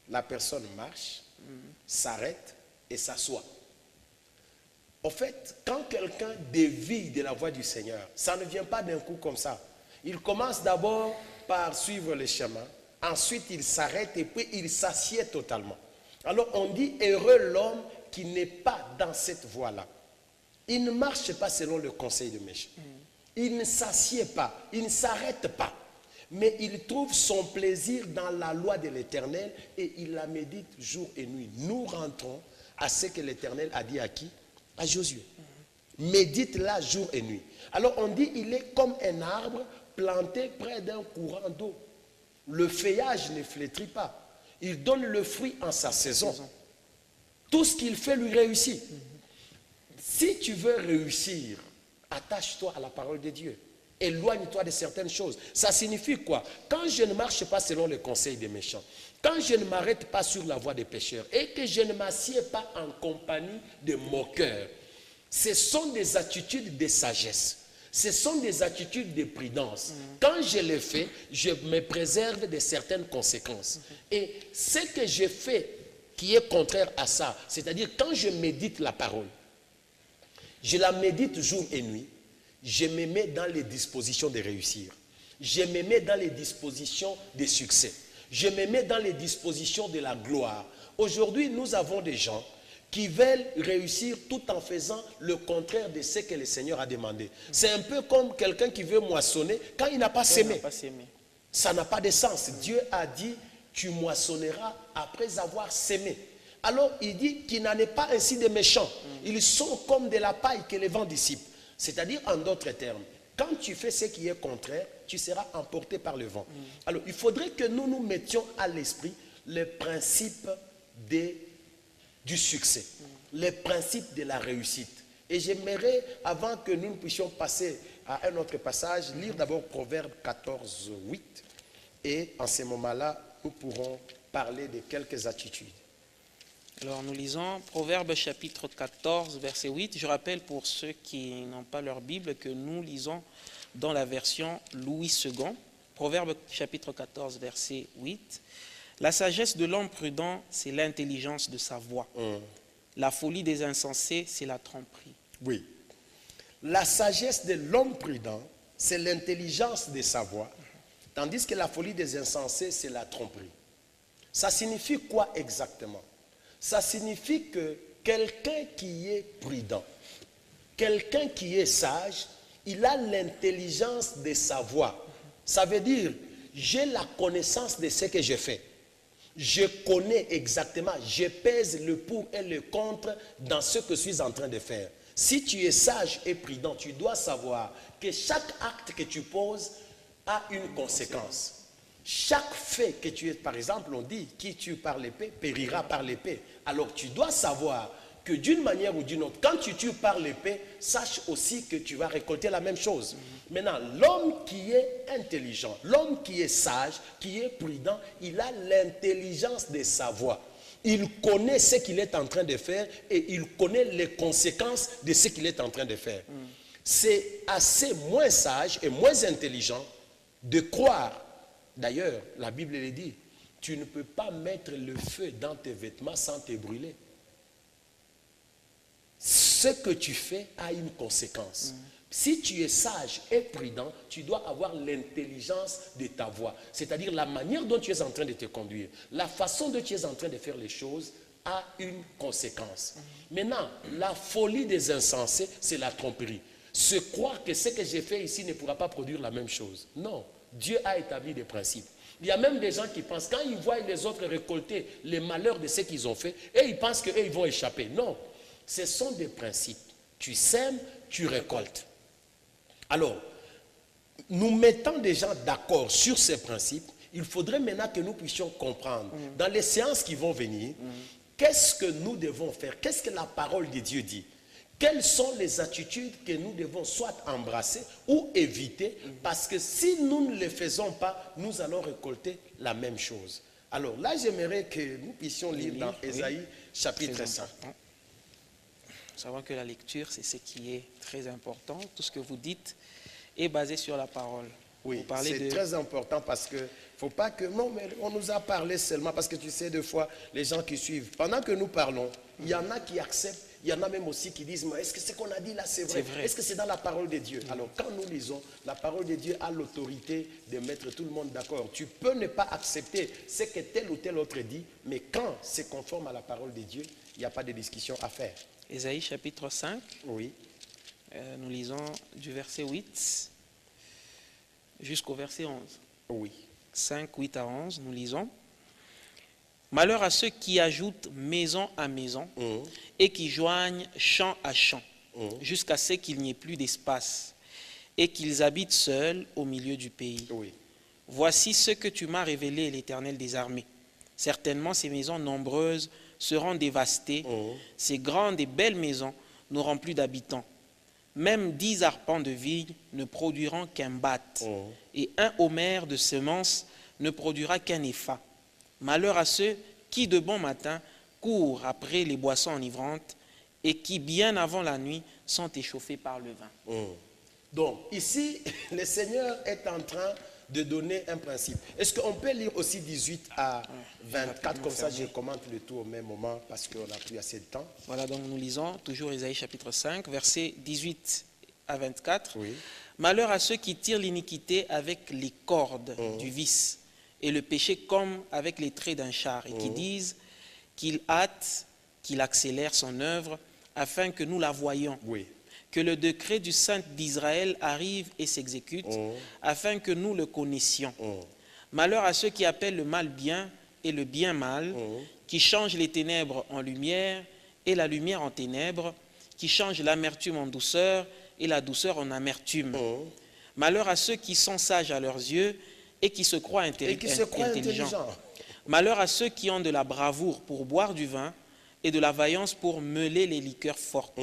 La personne marche, s'arrête et s'assoit. En fait, quand quelqu'un dévie de la voie du Seigneur, ça ne vient pas d'un coup comme ça. Il commence d'abord par suivre le chemin, ensuite il s'arrête et puis il s'assied totalement. Alors on dit heureux l'homme qui n'est pas dans cette voie-là. Il ne marche pas selon le conseil de méchants. Il ne s'assied pas, il ne s'arrête pas. Mais il trouve son plaisir dans la loi de l'Éternel et il la médite jour et nuit. Nous rentrons à ce que l'Éternel a dit à qui? À Josué. Médite-la jour et nuit. Alors on dit il est comme un arbre planté près d'un courant d'eau. Le feuillage ne flétrit pas. Il donne le fruit en sa saison. Tout ce qu'il fait lui réussit. Si tu veux réussir, attache-toi à la parole de Dieu. Éloigne-toi de certaines choses. Ça signifie quoi? Quand je ne marche pas selon le conseil des méchants, quand je ne m'arrête pas sur la voie des pécheurs et que je ne m'assieds pas en compagnie de moqueurs, ce sont des attitudes de sagesse. Ce sont des attitudes de prudence. Quand je le fais, je me préserve de certaines conséquences. Et ce que je fais qui est contraire à ça, c'est-à-dire quand je médite la parole, je la médite jour et nuit, je me mets dans les dispositions de réussir. Je me mets dans les dispositions de succès. Je me mets dans les dispositions de la gloire. Aujourd'hui, nous avons des gens qui veulent réussir tout en faisant le contraire de ce que le Seigneur a demandé. C'est un peu comme quelqu'un qui veut moissonner quand il n'a pas sémé. Ça n'a pas de sens. Dieu a dit, tu moissonneras après avoir sémé. Alors il dit qu'il n'en est pas ainsi des méchants. Ils sont comme de la paille que le vent dissipe. C'est-à-dire, en d'autres termes, quand tu fais ce qui est contraire, tu seras emporté par le vent. Alors, il faudrait que nous nous mettions à l'esprit le principe du succès, le principe de la réussite. Et j'aimerais, avant que nous puissions passer à un autre passage, lire d'abord Proverbe 14, 8. Et en ce moment-là, nous pourrons parler de quelques attitudes. Alors nous lisons Proverbe chapitre 14, verset 8. Je rappelle pour ceux qui n'ont pas leur Bible que nous lisons dans la version Louis II. Proverbe chapitre 14, verset 8. La sagesse de l'homme prudent, c'est l'intelligence de sa voix. La folie des insensés, c'est la tromperie. Oui. La sagesse de l'homme prudent, c'est l'intelligence de sa voix. Tandis que la folie des insensés, c'est la tromperie. Ça signifie quoi exactement? Ça signifie que quelqu'un qui est prudent, quelqu'un qui est sage, il a l'intelligence de sa voix. Ça veut dire, j'ai la connaissance de ce que je fais. Je connais exactement, je pèse le pour et le contre dans ce que je suis en train de faire. Si tu es sage et prudent, tu dois savoir que chaque acte que tu poses a une conséquence. Chaque fait que tu es, par exemple, on dit, qui tue par l'épée, périra par l'épée. Alors tu dois savoir que d'une manière ou d'une autre, quand tu tues par l'épée, sache aussi que tu vas récolter la même chose. Maintenant, l'homme qui est intelligent, l'homme qui est sage, qui est prudent, il a l'intelligence de sa voix. Il connaît ce qu'il est en train de faire et il connaît les conséquences de ce qu'il est en train de faire. C'est assez moins sage et moins intelligent de croire. D'ailleurs, la Bible le dit, tu ne peux pas mettre le feu dans tes vêtements sans te brûler. Ce que tu fais a une conséquence. Si tu es sage et prudent, tu dois avoir l'intelligence de ta voix. C'est-à-dire la manière dont tu es en train de te conduire. La façon dont tu es en train de faire les choses a une conséquence. Maintenant, la folie des insensés, c'est la tromperie. Se croire que ce que j'ai fait ici ne pourra pas produire la même chose. Non, Dieu a établi des principes. Il y a même des gens qui pensent, quand ils voient les autres récolter les malheurs de ce qu'ils ont fait, et ils pensent qu'eux, ils vont échapper. Non, ce sont des principes. Tu sèmes, tu récoltes. Alors, nous mettons des gens d'accord sur ces principes. Il faudrait maintenant que nous puissions comprendre, dans les séances qui vont venir, qu'est-ce que nous devons faire? Qu'est-ce que la parole de Dieu dit? Quelles sont les attitudes que nous devons soit embrasser ou éviter? Parce que si nous ne les faisons pas, nous allons récolter la même chose. Alors là, j'aimerais que nous puissions lire dans Ésaïe chapitre 5. Nous savons que la lecture, c'est ce qui est très important. Tout ce que vous dites est basé sur la parole. Oui, c'est très important parce que faut pas que... Non, mais on nous a parlé seulement parce que tu sais, des fois, les gens qui suivent, pendant que nous parlons, il y en a qui acceptent, il y en a même aussi qui disent, est-ce que ce qu'on a dit là, c'est vrai? Est-ce que c'est dans la parole de Dieu? Alors, quand nous lisons, la parole de Dieu a l'autorité de mettre tout le monde d'accord. Tu peux ne pas accepter ce que tel ou tel autre dit, mais quand c'est conforme à la parole de Dieu, il n'y a pas de discussion à faire. Ésaïe chapitre 5. Oui. Nous lisons du verset 8 jusqu'au verset 11. Oui. 5, 8 à 11, nous lisons. Malheur à ceux qui ajoutent maison à maison et qui joignent champ à champ, jusqu'à ce qu'il n'y ait plus d'espace et qu'ils habitent seuls au milieu du pays. Oui. Voici ce que tu m'as révélé, l'Éternel des armées. Certainement, ces maisons nombreuses seront dévastées. Ces grandes et belles maisons n'auront plus d'habitants. Même 10 arpents de vigne ne produiront qu'un batte, et un homère de semences ne produira qu'un épha. Malheur à ceux qui, de bon matin, courent après les boissons enivrantes et qui, bien avant la nuit, sont échauffés par le vin. Donc, ici, le Seigneur est en train de donner un principe. Est-ce qu'on peut lire aussi 18 à 24, comme ça je commente le tout au même moment parce qu'on n'a plus assez de temps. Voilà, donc nous lisons toujours Ésaïe chapitre 5, versets 18 à 24. Oui. Malheur à ceux qui tirent l'iniquité avec les cordes du vice et le péché comme avec les traits d'un char et qui disent qu'il hâte, qu'il accélère son œuvre afin que nous la voyions. Oui. Que le décret du Saint d'Israël arrive et s'exécute, afin que nous le connaissions. Malheur à ceux qui appellent le mal bien et le bien mal, qui changent les ténèbres en lumière et la lumière en ténèbres, qui changent l'amertume en douceur et la douceur en amertume. Malheur à ceux qui sont sages à leurs yeux et qui se croient intelligents. Malheur à ceux qui ont de la bravoure pour boire du vin et de la vaillance pour meuler les liqueurs fortes.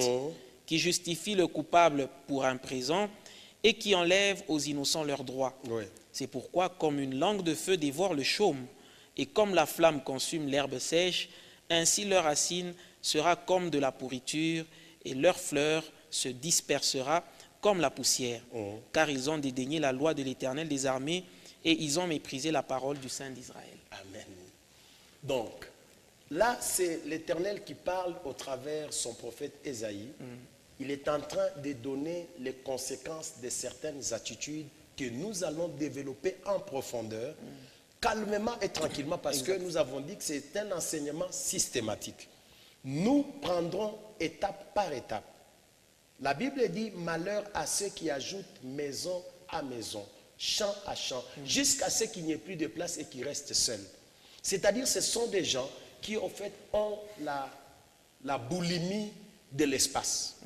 Qui justifie le coupable pour un présent et qui enlève aux innocents leurs droits. Oui. C'est pourquoi, comme une langue de feu dévore le chaume, et comme la flamme consume l'herbe sèche, ainsi leur racine sera comme de la pourriture, et leur fleur se dispersera comme la poussière. Car ils ont dédaigné la loi de l'Éternel des armées, et ils ont méprisé la parole du Saint d'Israël. Amen. Donc, là, c'est l'Éternel qui parle au travers son prophète Ésaïe. Il est en train de donner les conséquences de certaines attitudes que nous allons développer en profondeur, calmement et tranquillement, parce que nous avons dit que c'est un enseignement systématique. Nous prendrons étape par étape. La Bible dit « Malheur à ceux qui ajoutent maison à maison, champ à champ, jusqu'à ce qu'il n'y ait plus de place et qui restent seuls. » C'est-à-dire ce sont des gens qui, en fait, ont la boulimie de l'espace.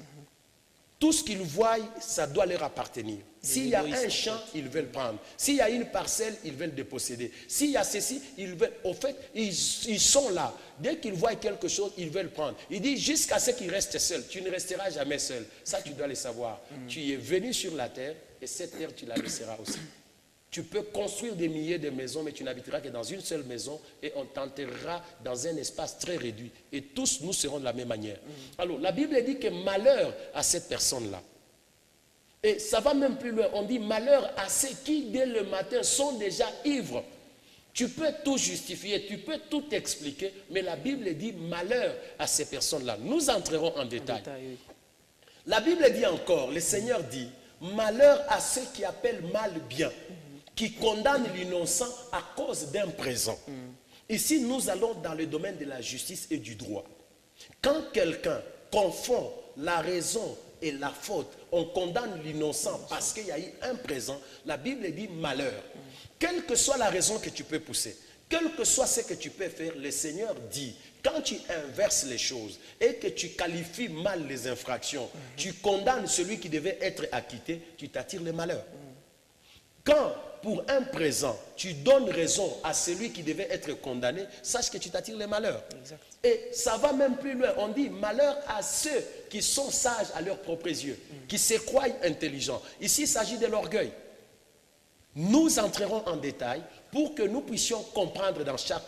Tout ce qu'ils voient, ça doit leur appartenir. S'il y a un champ, ils veulent prendre. S'il y a une parcelle, ils veulent déposséder. S'il y a ceci, ils veulent... Au fait, ils sont là. Dès qu'ils voient quelque chose, ils veulent prendre. Il dit jusqu'à ce qu'ils restent seuls. Tu ne resteras jamais seul. Ça, tu dois le savoir. Tu es venu sur la terre et cette terre, tu la laisseras aussi. Tu peux construire des milliers de maisons, mais tu n'habiteras que dans une seule maison et on t'enterrera dans un espace très réduit. Et tous, nous serons de la même manière. Alors, la Bible dit que malheur à cette personne-là. Et ça va même plus loin. On dit malheur à ceux qui, dès le matin, sont déjà ivres. Tu peux tout justifier, tu peux tout expliquer, mais la Bible dit malheur à ces personnes-là. Nous entrerons en détail. Oui. La Bible dit encore, le Seigneur dit, malheur à ceux qui appellent mal bien, qui condamnent l'innocent à cause d'un présent. Ici, nous allons dans le domaine de la justice et du droit. Quand quelqu'un confond la raison et la faute, on condamne l'innocent parce qu'il y a eu un présent, la Bible dit malheur. Quelle que soit la raison que tu peux pousser, quel que soit ce que tu peux faire, le Seigneur dit, quand tu inverses les choses et que tu qualifies mal les infractions, tu condamnes celui qui devait être acquitté, tu t'attires le malheur. Quand, pour un présent, tu donnes raison à celui qui devait être condamné, sache que tu t'attires le malheur. Exact. Et ça va même plus loin. On dit malheur à ceux qui sont sages à leurs propres yeux, qui se croient intelligents. Ici, il s'agit de l'orgueil. Nous entrerons en détail pour que nous puissions comprendre dans chaque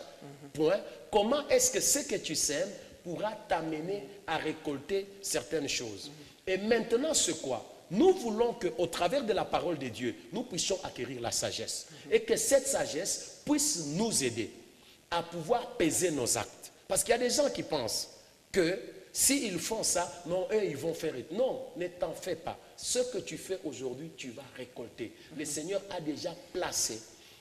point comment est-ce que ce que tu sèmes pourra t'amener à récolter certaines choses. Et maintenant, ce quoi? Nous voulons qu'au travers de la parole de Dieu, nous puissions acquérir la sagesse. Et que cette sagesse puisse nous aider à pouvoir peser nos actes. Parce qu'il y a des gens qui pensent que s'ils font ça, non, eux, ils vont faire. Non, ne t'en fais pas. Ce que tu fais aujourd'hui, tu vas récolter. Le Seigneur a déjà placé,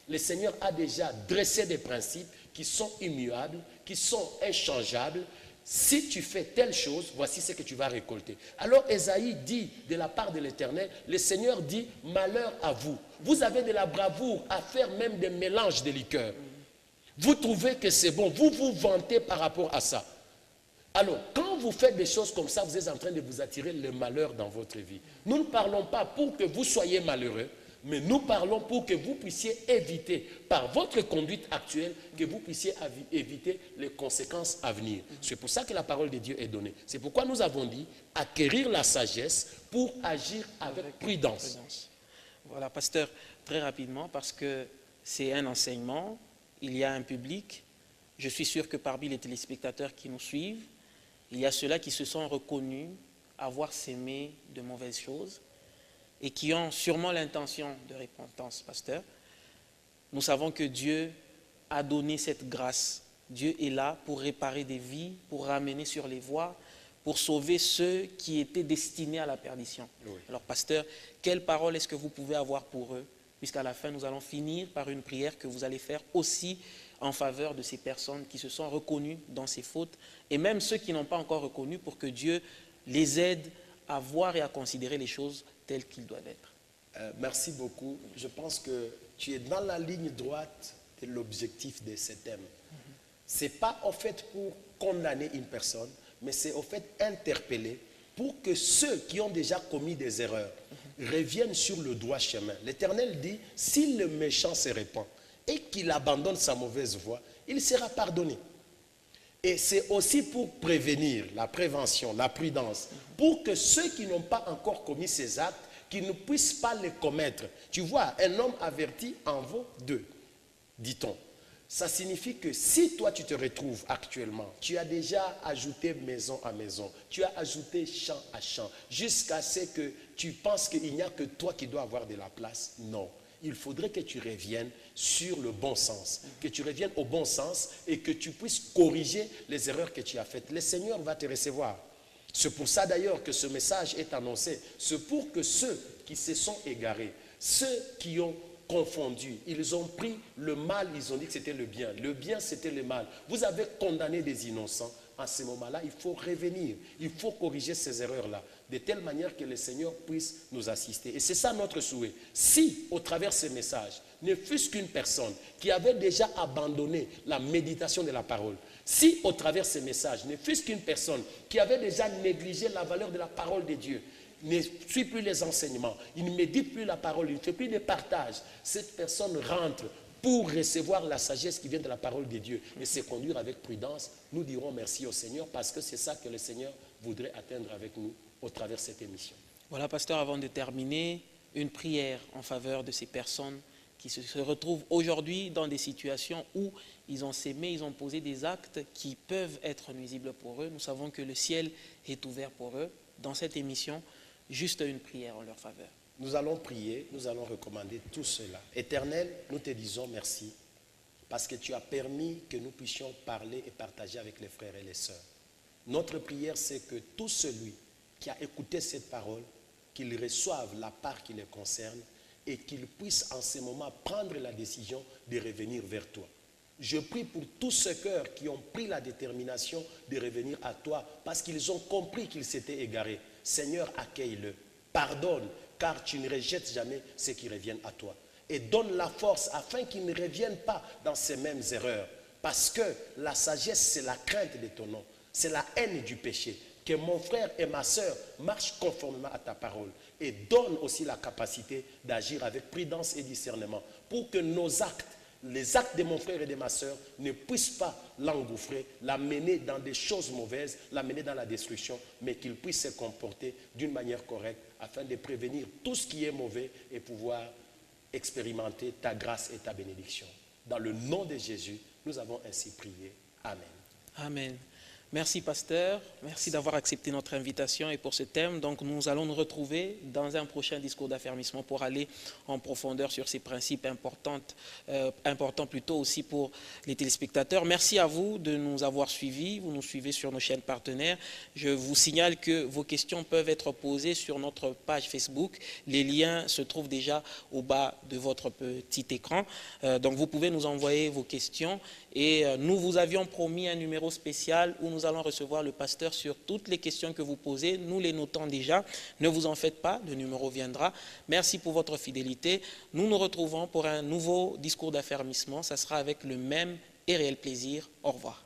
le Seigneur a déjà dressé des principes qui sont immuables, qui sont inchangeables. Si tu fais telle chose, voici ce que tu vas récolter. Alors Ésaïe dit de la part de l'Éternel, le Seigneur dit, malheur à vous. Vous avez de la bravoure à faire même des mélanges de liqueurs. Vous trouvez que c'est bon, vous vous vantez par rapport à ça. Alors, quand vous faites des choses comme ça, vous êtes en train de vous attirer le malheur dans votre vie. Nous ne parlons pas pour que vous soyez malheureux, mais nous parlons pour que vous puissiez éviter, par votre conduite actuelle, que vous puissiez éviter les conséquences à venir. C'est pour ça que la parole de Dieu est donnée. C'est pourquoi nous avons dit acquérir la sagesse pour agir avec prudence. Voilà, pasteur, très rapidement, parce que c'est un enseignement, il y a un public. Je suis sûr que parmi les téléspectateurs qui nous suivent, il y a ceux-là qui se sont reconnus avoir sémé de mauvaises choses et qui ont sûrement l'intention de repentance, pasteur. Nous savons que Dieu a donné cette grâce. Dieu est là pour réparer des vies, pour ramener sur les voies, pour sauver ceux qui étaient destinés à la perdition. Oui. Alors, pasteur, quelle parole est-ce que vous pouvez avoir pour eux? Puisqu'à la fin, nous allons finir par une prière que vous allez faire aussi en faveur de ces personnes qui se sont reconnues dans ces fautes, et même ceux qui n'ont pas encore reconnu, pour que Dieu les aide à voir et à considérer les choses telles qu'ils doivent être. Merci beaucoup. Je pense que tu es dans la ligne droite de l'objectif de ce thème. Ce n'est pas au fait pour condamner une personne, mais c'est au fait interpeller pour que ceux qui ont déjà commis des erreurs reviennent sur le droit chemin. L'Éternel dit, si le méchant se répand et qu'il abandonne sa mauvaise voie, il sera pardonné. Et c'est aussi pour prévenir, la prévention, la prudence, pour que ceux qui n'ont pas encore commis ces actes, qu'ils ne puissent pas les commettre. Tu vois, un homme averti en vaut deux, dit-on. Ça signifie que si toi tu te retrouves actuellement, tu as déjà ajouté maison à maison, tu as ajouté champ à champ, jusqu'à ce que tu penses qu'il n'y a que toi qui dois avoir de la place. Non. Il faudrait que tu reviennes sur le bon sens, que tu reviennes au bon sens et que tu puisses corriger les erreurs que tu as faites. Le Seigneur va te recevoir. C'est pour ça d'ailleurs que ce message est annoncé. C'est pour que ceux qui se sont égarés, ceux qui ont confondu, ils ont pris le mal, ils ont dit que c'était le bien c'était le mal. Vous avez condamné des innocents. À ce moment-là, il faut revenir, il faut corriger ces erreurs-là, de telle manière que le Seigneur puisse nous assister. Et c'est ça notre souhait. Si, au travers de ces messages, ne fût-ce qu'une personne qui avait déjà abandonné la méditation de la parole, si, au travers de ces messages, ne fût-ce qu'une personne qui avait déjà négligé la valeur de la parole de Dieu, ne suit plus les enseignements, il ne médite plus la parole, il ne fait plus de partage, cette personne rentre pour recevoir la sagesse qui vient de la parole de Dieu et se conduire avec prudence. Nous dirons merci au Seigneur parce que c'est ça que le Seigneur voudrait atteindre avec nous au travers de cette émission. Voilà, pasteur, avant de terminer, une prière en faveur de ces personnes qui se retrouvent aujourd'hui dans des situations où ils ont sémé, ils ont posé des actes qui peuvent être nuisibles pour eux. Nous savons que le ciel est ouvert pour eux. Dans cette émission, juste une prière en leur faveur. Nous allons prier, nous allons recommander tout cela. Éternel, nous te disons merci parce que tu as permis que nous puissions parler et partager avec les frères et les sœurs. Notre prière, c'est que tout celui qui a écouté cette parole, qu'il reçoive la part qui les concerne et qu'il puisse en ce moment prendre la décision de revenir vers toi. Je prie pour tous ceux cœurs qui ont pris la détermination de revenir à toi parce qu'ils ont compris qu'ils s'étaient égarés. Seigneur, accueille-le, pardonne, car tu ne rejettes jamais ceux qui reviennent à toi. Et donne la force afin qu'ils ne reviennent pas dans ces mêmes erreurs. Parce que la sagesse, c'est la crainte de ton nom. C'est la haine du péché. Que mon frère et ma sœur marchent conformément à ta parole. Et donne aussi la capacité d'agir avec prudence et discernement. Pour que nos actes, les actes de mon frère et de ma sœur, ne puissent pas l'engouffrer, l'amener dans des choses mauvaises, l'amener dans la destruction, mais qu'il puisse se comporter d'une manière correcte afin de prévenir tout ce qui est mauvais et pouvoir expérimenter ta grâce et ta bénédiction. Dans le nom de Jésus, nous avons ainsi prié. Amen. Amen. Merci pasteur, merci d'avoir accepté notre invitation et pour ce thème. Donc nous allons nous retrouver dans un prochain discours d'affermissement pour aller en profondeur sur ces principes importants plutôt aussi pour les téléspectateurs. Merci à vous de nous avoir suivis, vous nous suivez sur nos chaînes partenaires. Je vous signale que vos questions peuvent être posées sur notre page Facebook. Les liens se trouvent déjà au bas de votre petit écran. Donc vous pouvez nous envoyer vos questions et nous vous avions promis un numéro spécial où nous allons recevoir le pasteur sur toutes les questions que vous posez. Nous les notons déjà. Ne vous en faites pas, le numéro viendra. Merci pour votre fidélité. Nous nous retrouvons pour un nouveau discours d'affermissement. Ça sera avec le même et réel plaisir. Au revoir.